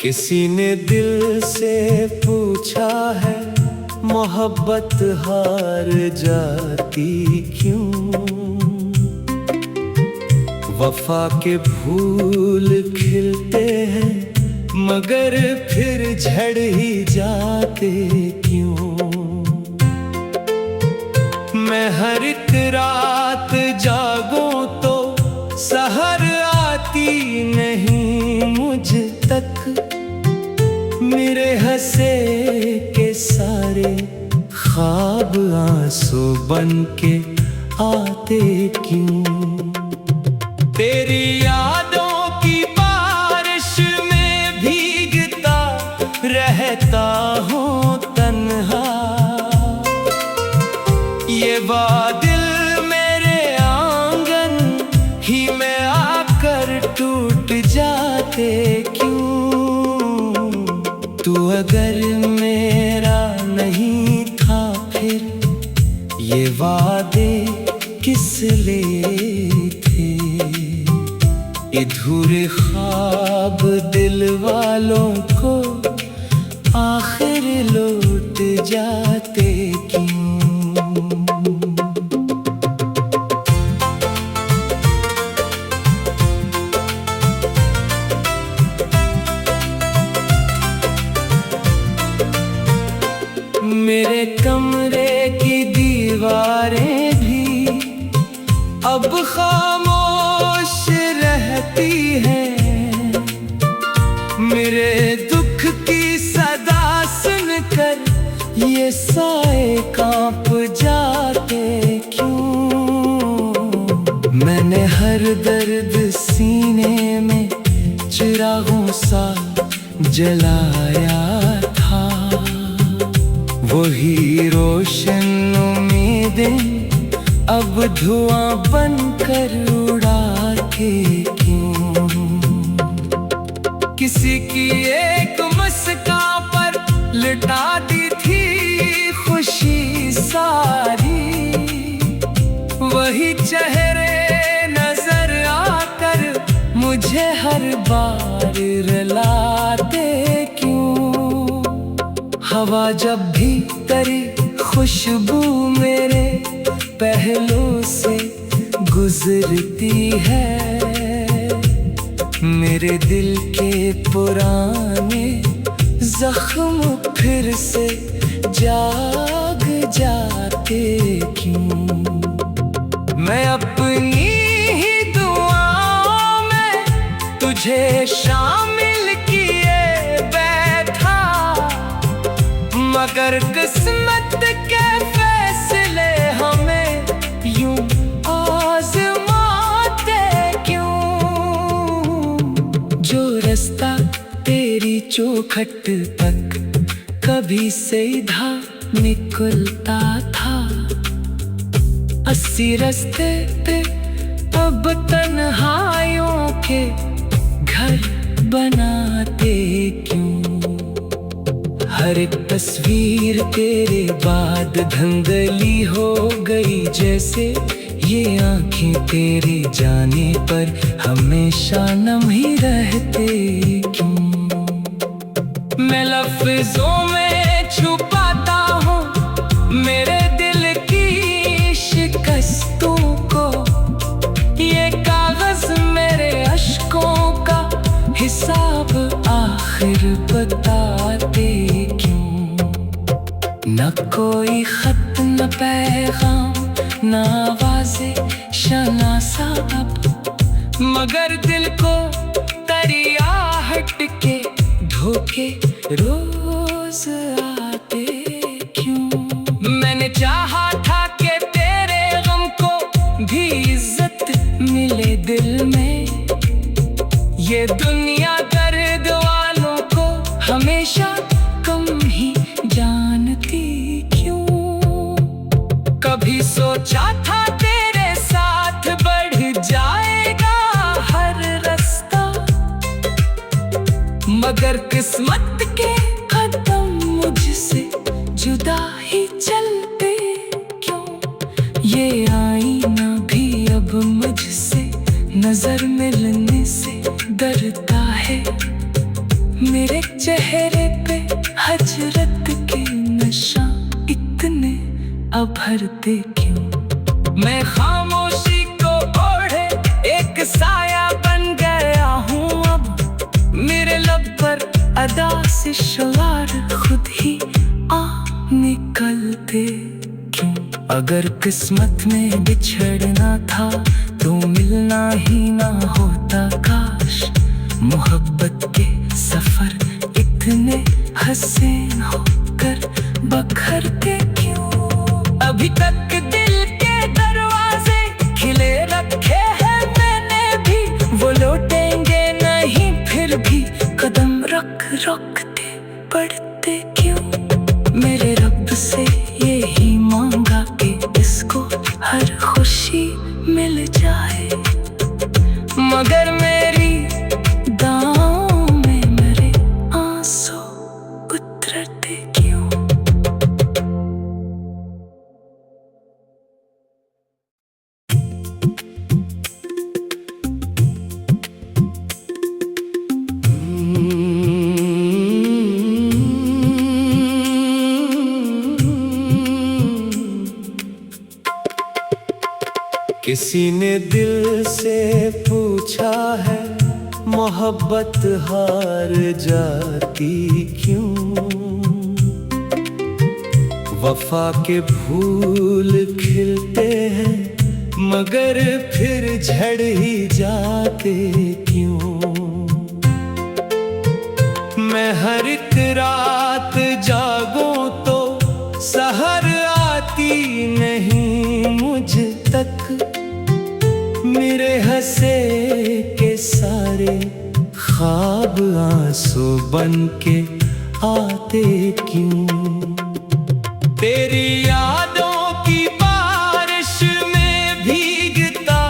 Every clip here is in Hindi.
किसी ने दिल से पूछा है, मोहब्बत हार जाती क्यों? वफा के फूल खिलते हैं मगर फिर झड़ ही जाते क्यों? मैं हर एक रात जागूं तो सहर आती नहीं मुझ तक। मेरे हंसे के सारे ख्वाब आंसू बन के आते क्यों? तेरी यादों की बारिश में भीगता रहता हूँ तन्हा। ये बादल मेरे आंगन ही में आकर टूट जाते क्यों? तू अगर मेरा नहीं था फिर ये वादे किस लिए थे? अधूरे ख्वाब दिल वालों को आखिर लौट जाते क्यों? मेरे कमरे की दीवारें भी अब खामोश रहती हैं। मेरे दुख की सदा सुनकर ये साए कांप जाते क्यों? मैंने हर दर्द सीने में चिरागों सा जलाया था। वही रोशन उम्मीदें अब धुआं बनकर उड़ाते क्यों? किसी की एक मुस्कान पर लुटा दी थी खुशी सारी। वही चेहरे नजर आकर मुझे हर बार रुलाते क्यों? हवा जब भी तेरी खुशबू मेरे पहलू से गुजरती है, मेरे दिल के पुराने जख्म फिर से जाग जाते क्यों? मैं अपनी ही दुआओं में तुझे शामिल किए बैठा, मगर किस्मत के फैसले हमें यूं आज़माते क्यों? जो रास्ता तेरी चौखट तक कभी सीधा निकलता था, 80 रास्ते पे अब तन्हाइयों के घर बनाते क्यों? हर एक तस्वीर तेरे बाद धुंधली हो गई, जैसे ये आंखें तेरे जाने पर हमेशा नम ही रहते क्यों? मैं लफ्जों में छुपाता हूँ मेरे दिल की शिकस्तों को। ये कागज मेरे अश्कों का हिसाब आखिर बताते क्यों? न कोई खत न पैगाम न आवाज़े शनासा अब, मगर दिल को तरियाहट के धोखे रोज आते क्यों? मैंने चाहा था कि तेरे गम को भी इज्जत मिले दिल में। ये दुनिया दर्द वालों को हमेशा कम ही जानती क्यों? कभी सोचा था तेरे साथ बढ़ जाएगा हर रास्ता, मगर किस्मत के कदम मुझसे जुदा ही चलते क्यों? ये आईना भी अब मुझसे नजर मिलने से डरता है। मेरे चेहरे पे हजरत के नशा इतने अभरते क्यों? मैं खामोशी को ओढ़े एक साया बन गया हूँ अब। मेरे लब पर अदा से शवार खुद ही आ निकलते क्यों? अगर किस्मत में बिछड़ना था तो मिलना ही ना होता काश। मोहब्बत के सफर इतने हसीन होकर बखरते क्यों? अभी तक दिल के दरवाजे खिले रखे हैं मैंने भी, वो लौटेंगे नहीं फिर भी कदम रख रखते बढ़ते क्यों? मेरे रब से यही मांगा कि इसको हर खुशी मिल जाए, मगर मेरी दांव में मेरे आंसू उतरते क्यों? किसी ने दिल से पूछा है मोहब्बत हार जाती क्यों? वफा के फूल खिलते हैं मगर फिर झड़ ही जाते क्यों? मैं हर एक रात जागूं तो सहर आती नहीं मुझ तक। मेरे हंसे के सारे ख्वाब आंसू बन के आते क्यों? तेरी यादों की बारिश में भीगता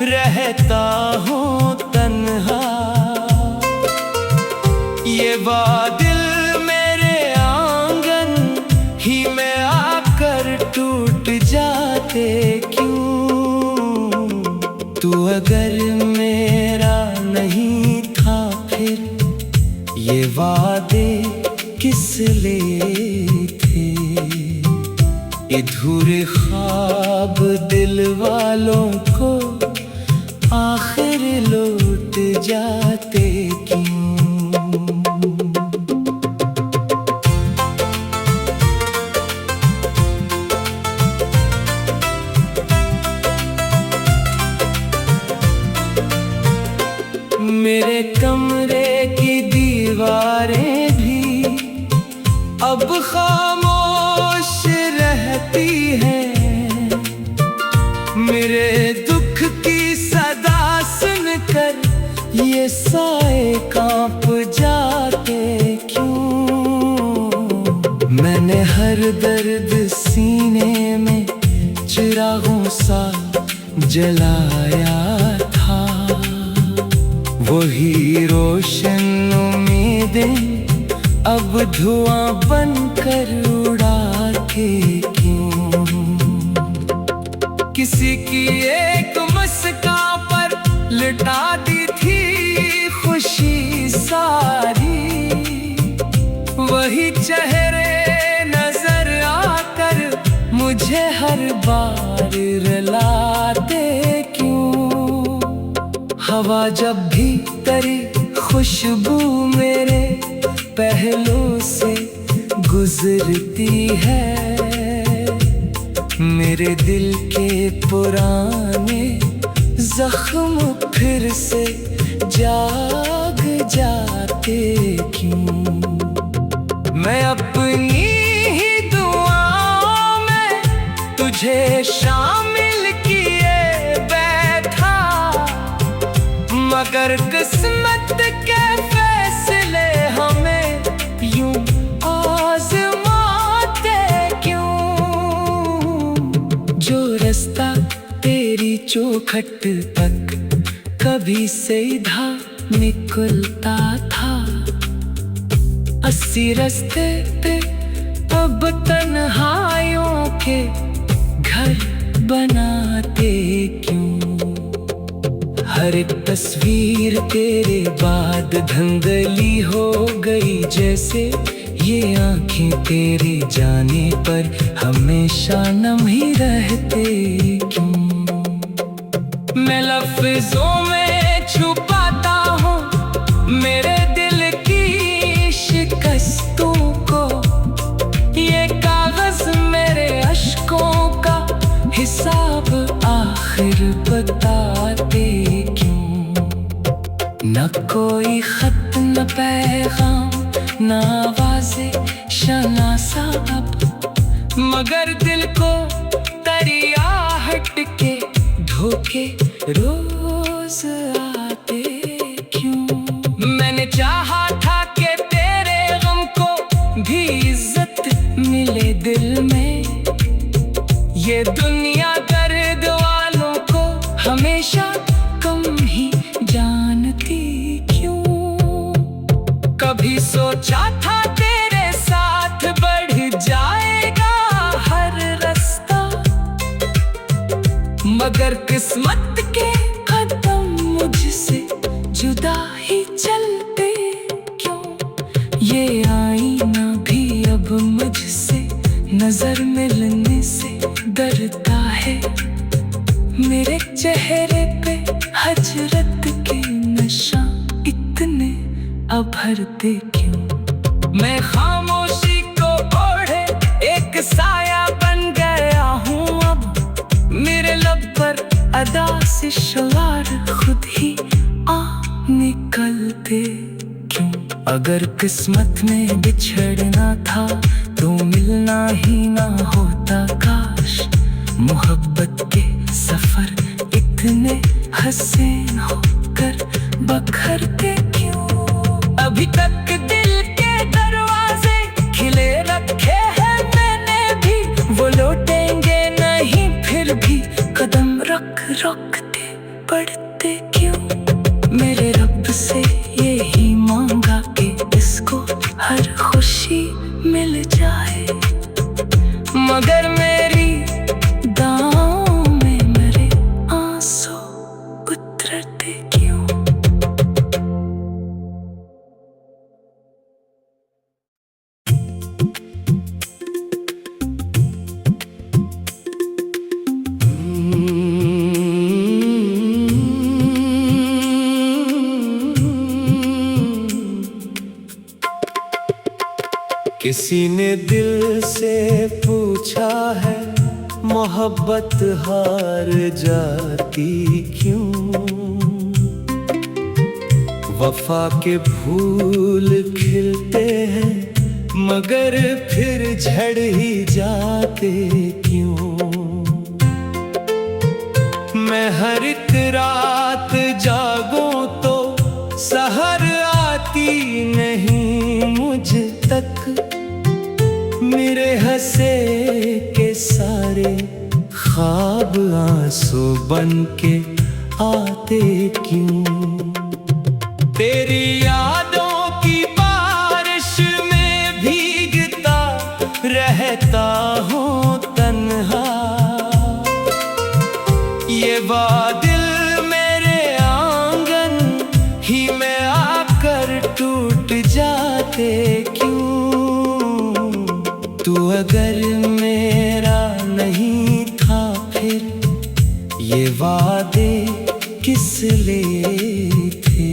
रहता हूँ तन्हा। ये बादल मेरे आंगन ही में आकर टूट जाते क्यों? तू अगर मेरा नहीं था फिर ये वादे किस लिए थे? अधूरे ख्वाब दिल वालों को आखिर लौट जाते क्यों? मेरे कमरे की दीवारें भी अब खामोश रहती हैं। मेरे दुख की सदा सुनकर ये साए कांप जाते क्यों? मैंने हर दर्द सीने में चिरागों सा जलाया था, वही रोशन उम्मीदें अब धुआं बनकर उड़ाते क्यों? किसी की एक मुस्कान पर लुटा दी थी खुशी सारी, वही चेहरे नजर आकर मुझे हर बार रुलाते क्यों? हवा जब भी तेरी खुशबू मेरे पहलू से गुजरती है, मेरे दिल के पुराने जख्म फिर से जाग जाते क्यों? मैं अपनी ही दुआओं में तुझे शामिल किए बैठा, मगर किस्मत के फैसले हमें यूं आज़माते क्यों? जो रास्ता तेरी चौखट तक कभी सीधा निकलता था, 80 रास्ते पे अब तन्हाइयों के घर बनाते क्यों? हर एक तस्वीर तेरे बाद धंधली हो गई, जैसे ये आंखें तेरे जाने पर हमेशा नम ही रहते क्यों। मैं लफ्जों में छुपाता हूँ मेरे दिल की शिकस्तों को, ये कागज मेरे अश्कों का हिसाब आखिर बताते क्यों। न कोई खत न पैगाम न आवाज़े शनासा अब, मगर दिल को तरियाहट के धोखे रोज आते क्यों। मैंने चाहा था कि तेरे गम को भी इज्जत मिले दिल में, ये दुनिया दर्द वालों को हमेशा कम ही जानती क्यों। कभी सोचा था तेरे साथ बढ़ जाएगा हर रास्ता, मगर किस्मत के कदम मुझसे जुदा ही चलते क्यों। ये आईना भी अब मुझसे नजर मिलने से डरता है, मेरे चेहरे पे हजरत के नशा इतने अभरते क्यों। मैं खामोशी को ओढ़े एक साया बन गया हूँ अब, मेरे लब पर अदा से शवार खुद ही आ निकलते क्यों। अगर किस्मत में बिछड़ना था तो मिलना ही ना होता काश, मोहब्बत के सफर इतने हसीन होकर बखरते क्यों। अभी तक दिल के दरवाजे खिले रखे हैं मैंने भी, वो लौटेंगे नहीं फिर भी कदम रख रखते बढ़ते क्यों। मेरे रब से यही मांगा कि इसको हर खुशी मिल जाए, मगर मेरी दांव में मेरे आंसू उतरते क्यों। किसी ने दिल से पूछा है मोहब्बत हार जाती क्यों। वफा के फूल खिलते हैं मगर फिर झड़ ही जाते क्यों। मैं हर एक रात जागूं तो सहर आती नहीं मुझ तक, मेरे हंसे के सारे ख्वाब आंसू बन के आते क्यों। तेरी यादों की बारिश में भीगता रहता हूँ तन्हा, ये बादल मेरे आंगन ही में आकर टूट जाते क्यों। तू अगर मेरा नहीं था फिर ये वादे किस लिए थे।